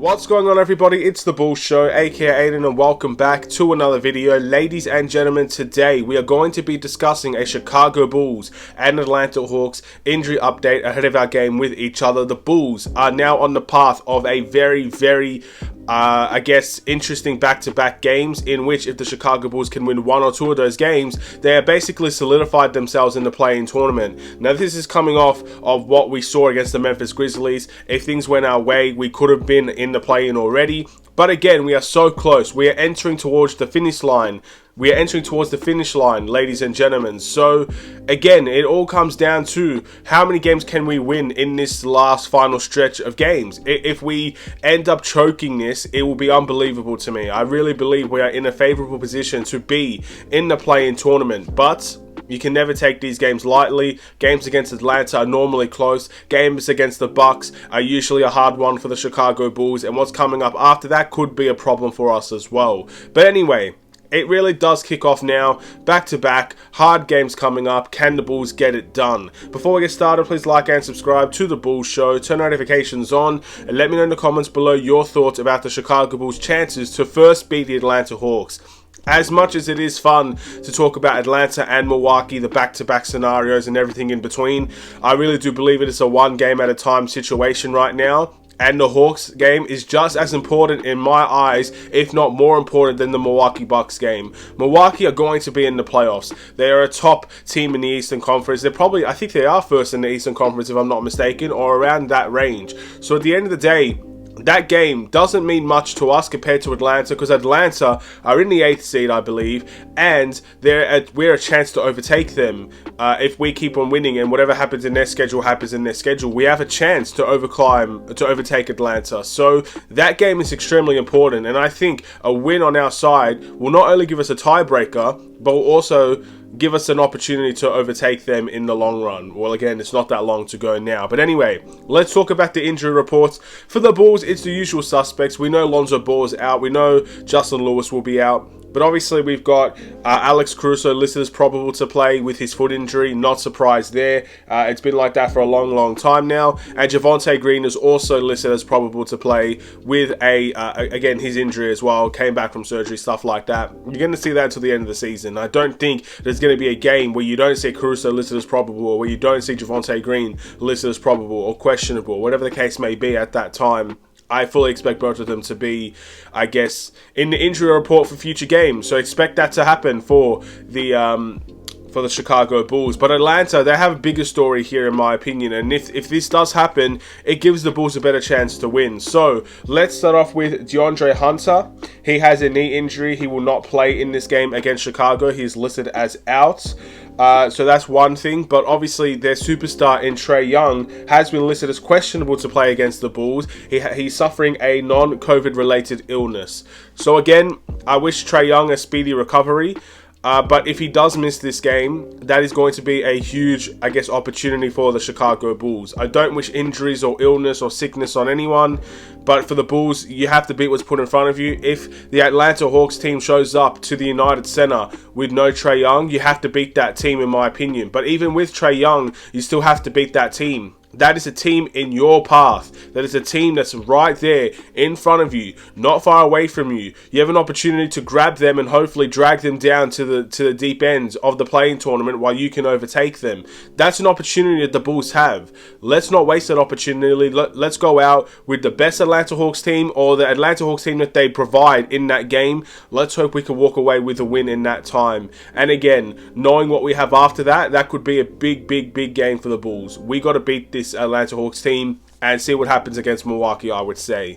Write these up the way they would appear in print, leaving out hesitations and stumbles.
What's going on, everybody? It's the Bulls Show, aka Aiden, and welcome back to another video. Ladies and gentlemen, today we are going to be discussing a Chicago Bulls and Atlanta Hawks injury update ahead of our game with each other. The Bulls are now on the path of a very I guess interesting back-to-back games, in which if the Chicago Bulls can win one or two of those games, they have basically solidified themselves in the play-in tournament. Now, this is coming off of what we saw against the Memphis Grizzlies. If things went our way, we could have been in the play-in already. But again, we are so close. We are entering towards the finish line. Ladies and gentlemen. So, again, it all comes down to how many games can we win in this last final stretch of games. If we end up choking this, it will be unbelievable to me. I really believe we are in a favorable position to be in the play-in tournament. But you can never take these games lightly. Games against Atlanta are normally close. Games against the Bucks are usually a hard one for the Chicago Bulls. And what's coming up after that could be a problem for us as well. But anyway, it really does kick off now, back-to-back, hard games coming up. Can the Bulls get it done? Before we get started, please like and subscribe to the Bulls Show, turn notifications on, and let me know in the comments below your thoughts about the Chicago Bulls' chances to first beat the Atlanta Hawks. As much as it is fun to talk about Atlanta and Milwaukee, the back-to-back scenarios and everything in between, I really do believe it is a one-game-at-a-time situation right now. And the Hawks game is just as important in my eyes, if not more important than the Milwaukee Bucks game. Milwaukee are going to be in the playoffs. They are a top team in the Eastern Conference. I think they are first in the Eastern Conference if I'm not mistaken, or around that range. So at the end of the day, that game doesn't mean much to us compared to Atlanta, because Atlanta are in the 8th seed, I believe, and we're a chance to overtake them if we keep on winning, and whatever happens in their schedule happens in their schedule. We have a chance to overtake Atlanta. So that game is extremely important, and I think a win on our side will not only give us a tiebreaker, but will also give us an opportunity to overtake them in the long run. Well, again, it's not that long to go now. But anyway, let's talk about the injury reports. For the Bulls, it's the usual suspects. We know Lonzo Ball is out. We know Justin Lewis will be out. But obviously, we've got Alex Caruso listed as probable to play with his foot injury. Not surprised there. It's been like that for a long time now. And Javonte Green is also listed as probable to play with again, his injury as well. Came back from surgery, stuff like that. You're going to see that until the end of the season. I don't think there's going to be a game where you don't see Caruso listed as probable, or where you don't see Javonte Green listed as probable or questionable, whatever the case may be at that time. I fully expect both of them to be, I guess, in the injury report for future games. So expect that to happen for the Chicago Bulls. But Atlanta, they have a bigger story here, in my opinion. And if this does happen, it gives the Bulls a better chance to win. So let's start off with DeAndre Hunter. He has a knee injury. He will not play in this game against Chicago. He's listed as out. So that's one thing, but obviously their superstar in Trae Young has been listed as questionable to play against the Bulls. He's suffering a non-COVID related illness. So again, I wish Trae Young a speedy recovery. But if he does miss this game, that is going to be a huge, I guess, opportunity for the Chicago Bulls. I don't wish injuries or illness or sickness on anyone, but for the Bulls, you have to beat what's put in front of you. If the Atlanta Hawks team shows up to the United Center with no Trae Young, you have to beat that team, in my opinion. But even with Trae Young, you still have to beat that team. That is a team in your path. That is a team that's right there in front of you, not far away from you. You have an opportunity to grab them and hopefully drag them down to the deep ends of the play-in tournament while you can overtake them. That's an opportunity that the Bulls have. Let's not waste that opportunity. Let's go out with the best Atlanta Hawks team, or the Atlanta Hawks team that they provide in that game. Let's hope we can walk away with a win in that time. And again, knowing what we have after that, that could be a big game for the Bulls. We got to beat this Atlanta Hawks team and see what happens against Milwaukee, I would say.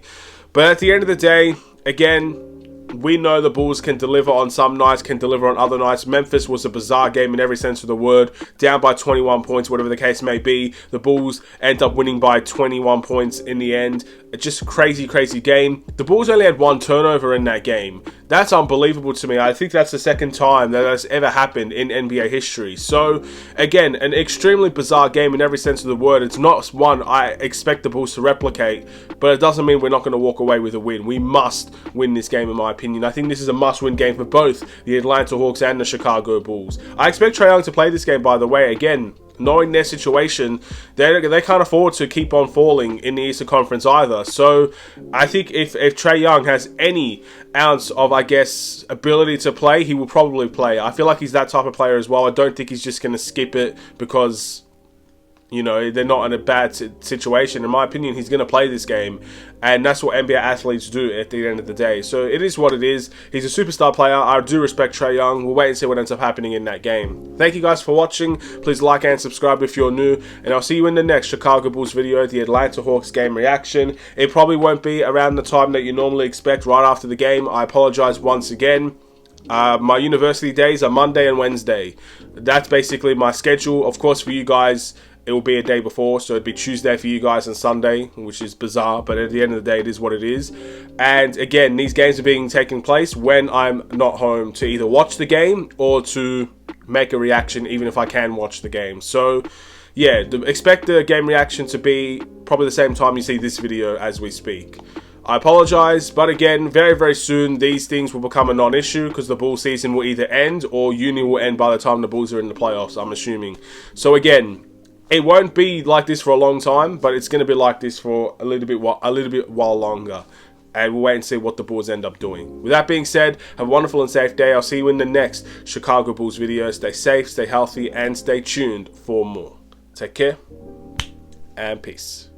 But at the end of the day, again, we know the Bulls can deliver on some nights, can deliver on other nights. Memphis was a bizarre game in every sense of the word. Down by 21 points, whatever the case may be. The Bulls end up winning by 21 points in the end. It's just a crazy game. The Bulls only had one turnover in that game. That's unbelievable to me. I think that's the second time that has ever happened in NBA history. So, again, an extremely bizarre game in every sense of the word. It's not one I expect the Bulls to replicate, but it doesn't mean we're not going to walk away with a win. We must win this game, in my opinion. I think this is a must-win game for both the Atlanta Hawks and the Chicago Bulls. I expect Trae Young to play this game, by the way. Again, knowing their situation, they can't afford to keep on falling in the Eastern Conference either. So I think if Trae Young has any ounce of, I guess, ability to play, he will probably play. I feel like he's that type of player as well. I don't think he's just going to skip it because, you know, they're not in a bad situation. In my opinion, he's going to play this game. And that's what NBA athletes do at the end of the day. So it is what it is. He's a superstar player. I do respect Trae Young. We'll wait and see what ends up happening in that game. Thank you guys for watching. Please like and subscribe if you're new. And I'll see you in the next Chicago Bulls video, the Atlanta Hawks game reaction. It probably won't be around the time that you normally expect, right after the game. I apologize once again. My university days are Monday and Wednesday. That's basically my schedule. Of course, for you guys, it will be a day before, so it'd be Tuesday for you guys and Sunday, which is bizarre, but at the end of the day, it is what it is. And again, these games are being taken place when I'm not home to either watch the game or to make a reaction, even if I can watch the game. So yeah, expect the game reaction to be probably the same time you see this video as we speak. I apologize, but again, very, very soon, these things will become a non-issue because the Bulls season will either end or uni will end by the time the Bulls are in the playoffs, I'm assuming. So again, it won't be like this for a long time, but it's going to be like this for a little bit while longer. And we'll wait and see what the Bulls end up doing. With that being said, have a wonderful and safe day. I'll see you in the next Chicago Bulls video. Stay safe, stay healthy, and stay tuned for more. Take care, and peace.